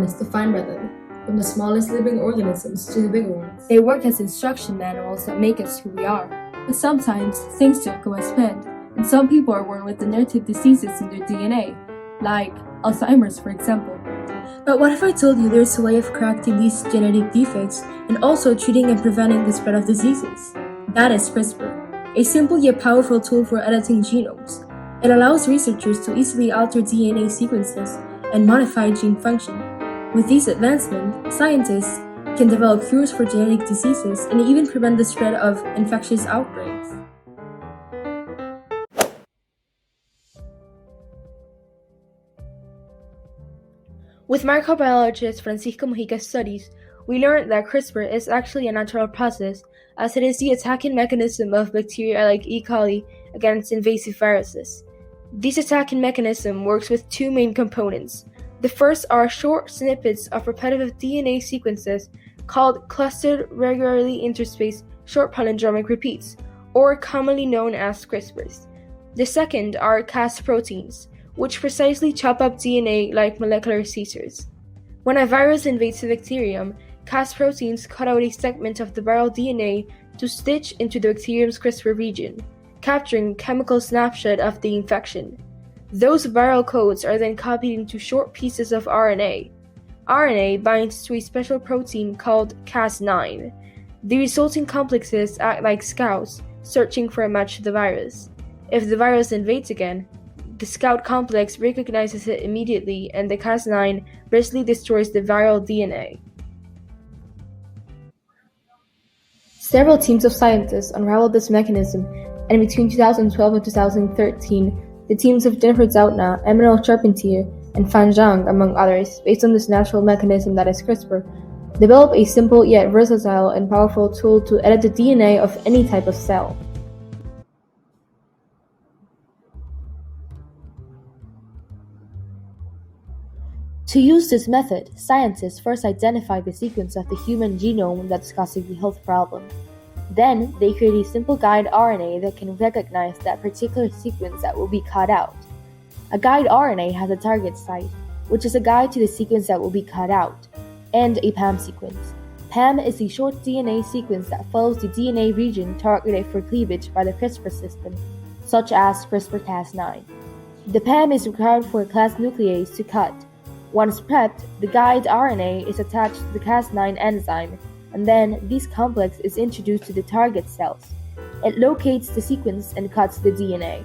is defined by them, from the smallest living organisms to the bigger ones. They work as instruction manuals that make us who we are. But sometimes things don't go as planned, and some people are born with degenerative diseases in their DNA, like Alzheimer's, for example. But what if I told you there's a way of correcting these genetic defects and also treating and preventing the spread of diseases? That is CRISPR, a simple yet powerful tool for editing genomes. It allows researchers to easily alter DNA sequences and modify gene function. With these advancements, scientists can develop cures for genetic diseases and even prevent the spread of infectious outbreaks. With microbiologist Francisco Mojica's studies, we learned that CRISPR is actually a natural process, as it is the attacking mechanism of bacteria like E. coli against invasive viruses. This attacking mechanism works with two main components. The first are short snippets of repetitive DNA sequences called clustered regularly interspaced short palindromic repeats, or commonly known as CRISPRs. The second are Cas proteins, which precisely chop up DNA like molecular scissors. When a virus invades the bacterium, Cas proteins cut out a segment of the viral DNA to stitch into the bacterium's CRISPR region, capturing chemical snapshot of the infection. Those viral codes are then copied into short pieces of RNA. RNA binds to a special protein called Cas9. The resulting complexes act like scouts, searching for a match to the virus. If the virus invades again, the scout complex recognizes it immediately, and the Cas9 briskly destroys the viral DNA. Several teams of scientists unraveled this mechanism, and between 2012 and 2013, the teams of Jennifer Doudna, Emmanuel Charpentier, and Fan Zhang, among others, based on this natural mechanism that is CRISPR, developed a simple yet versatile and powerful tool to edit the DNA of any type of cell. To use this method, scientists first identified the sequence of the human genome that's causing the health problem. Then, they create a simple guide RNA that can recognize that particular sequence that will be cut out. A guide RNA has a target site, which is a guide to the sequence that will be cut out, and a PAM sequence. PAM is a short DNA sequence that follows the DNA region targeted for cleavage by the CRISPR system, such as CRISPR-CAS9. The PAM is required for a Cas nuclease to cut. Once prepped, the guide RNA is attached to the Cas9 enzyme, and then this complex is introduced to the target cells. It locates the sequence and cuts the DNA.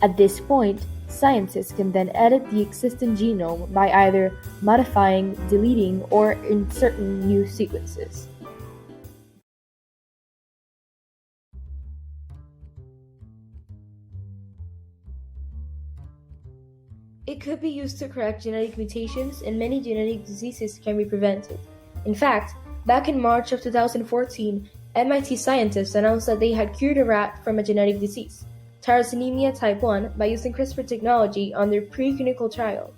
At this point, scientists can then edit the existing genome by either modifying, deleting, or inserting new sequences. It could be used to correct genetic mutations, and many genetic diseases can be prevented. In fact, back in March of 2014, MIT scientists announced that they had cured a rat from a genetic disease, tyrosinemia type 1, by using CRISPR technology on their preclinical trial.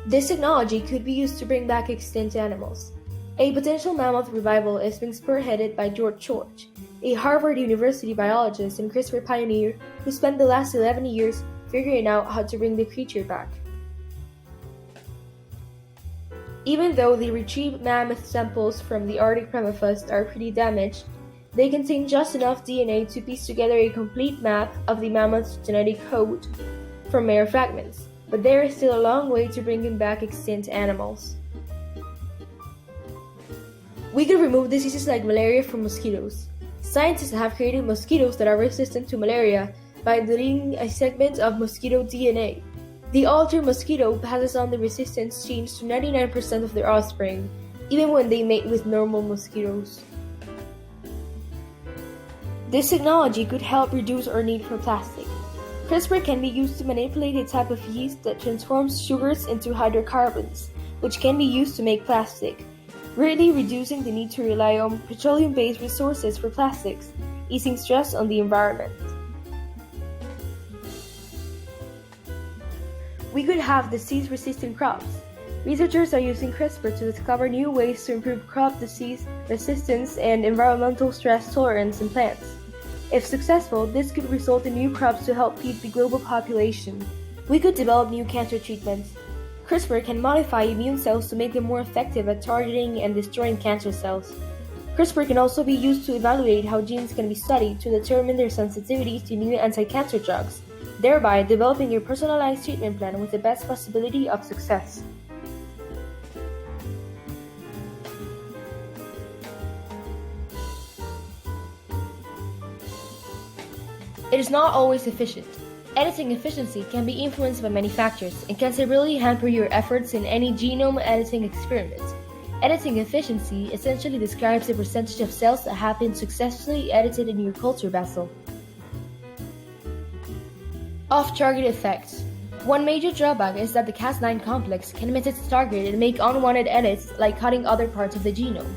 This technology could be used to bring back extinct animals. A potential mammoth revival is being spearheaded by George, a Harvard University biologist and CRISPR pioneer who spent the last 11 years figuring out how to bring the creature back. Even though the retrieved mammoth samples from the Arctic permafrost are pretty damaged, they contain just enough DNA to piece together a complete map of the mammoth's genetic code from mere fragments, but there is still a long way to bringing back extinct animals. We could remove diseases like malaria from mosquitoes. Scientists have created mosquitoes that are resistant to malaria by deleting a segment of mosquito DNA. The altered mosquito passes on the resistance genes to 99% of their offspring, even when they mate with normal mosquitoes. This technology could help reduce our need for plastic. CRISPR can be used to manipulate a type of yeast that transforms sugars into hydrocarbons, which can be used to make plastic, greatly reducing the need to rely on petroleum-based resources for plastics, easing stress on the environment. We could have disease-resistant crops. Researchers are using CRISPR to discover new ways to improve crop disease resistance and environmental stress tolerance in plants. If successful, this could result in new crops to help feed the global population. We could develop new cancer treatments. CRISPR can modify immune cells to make them more effective at targeting and destroying cancer cells. CRISPR can also be used to evaluate how genes can be studied to determine their sensitivity to new anti-cancer drugs, thereby developing a personalized treatment plan with the best possibility of success. It is not always efficient. Editing efficiency can be influenced by many factors and can severely hamper your efforts in any genome editing experiment. Editing efficiency essentially describes the percentage of cells that have been successfully edited in your culture vessel. Off-target effects. One major drawback is that the Cas9 complex can miss its target and make unwanted edits like cutting other parts of the genome.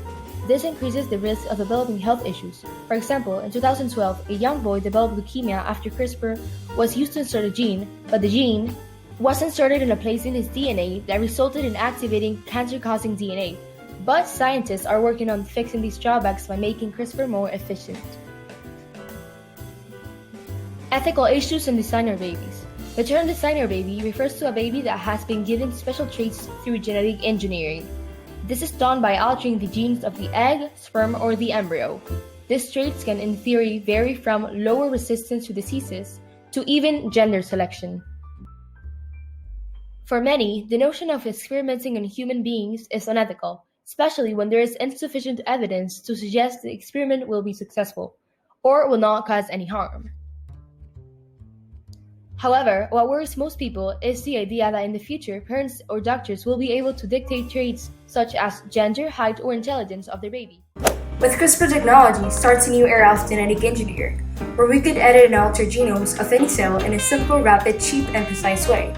This increases the risk of developing health issues. For example, in 2012, a young boy developed leukemia after CRISPR was used to insert a gene, but the gene was inserted in a place in his DNA that resulted in activating cancer-causing DNA. But scientists are working on fixing these drawbacks by making CRISPR more efficient. Ethical issues in designer babies. The term designer baby refers to a baby that has been given special traits through genetic engineering. This is done by altering the genes of the egg, sperm, or the embryo. These traits can, in theory, vary from lower resistance to diseases to even gender selection. For many, the notion of experimenting on human beings is unethical, especially when there is insufficient evidence to suggest the experiment will be successful or will not cause any harm. However, what worries most people is the idea that in the future, parents or doctors will be able to dictate traits such as gender, height, or intelligence of their baby. With CRISPR technology starts a new era of genetic engineering, where we could edit and alter genomes of any cell in a simple, rapid, cheap, and precise way.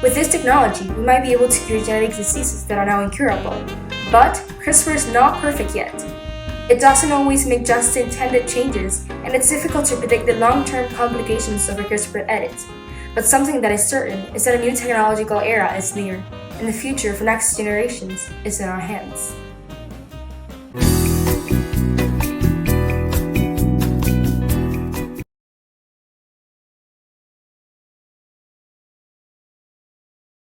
With this technology, we might be able to cure genetic diseases that are now incurable. But CRISPR is not perfect yet. It doesn't always make just the intended changes, and it's difficult to predict the long-term complications of a CRISPR edit. But something that is certain is that a new technological era is near, and the future for next generations is in our hands.